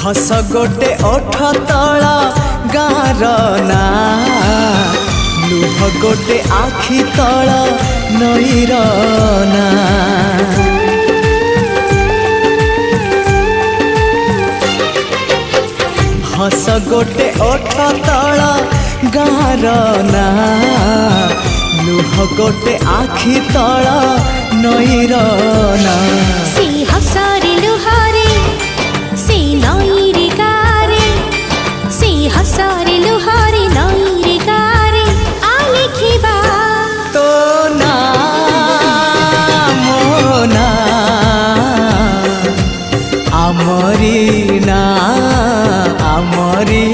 हस गोटे ओठ तला गार ना लुह गोटे आखि तल नईर ना हस गोटे ओठ तला गार ना लुह गोटे आखि तल नईर ना हसरे लुहारे से नईरे गारे से हसरे लुहारे नईरे गारे आ लिखिबा तो ना मो ना आमरी ना आमरी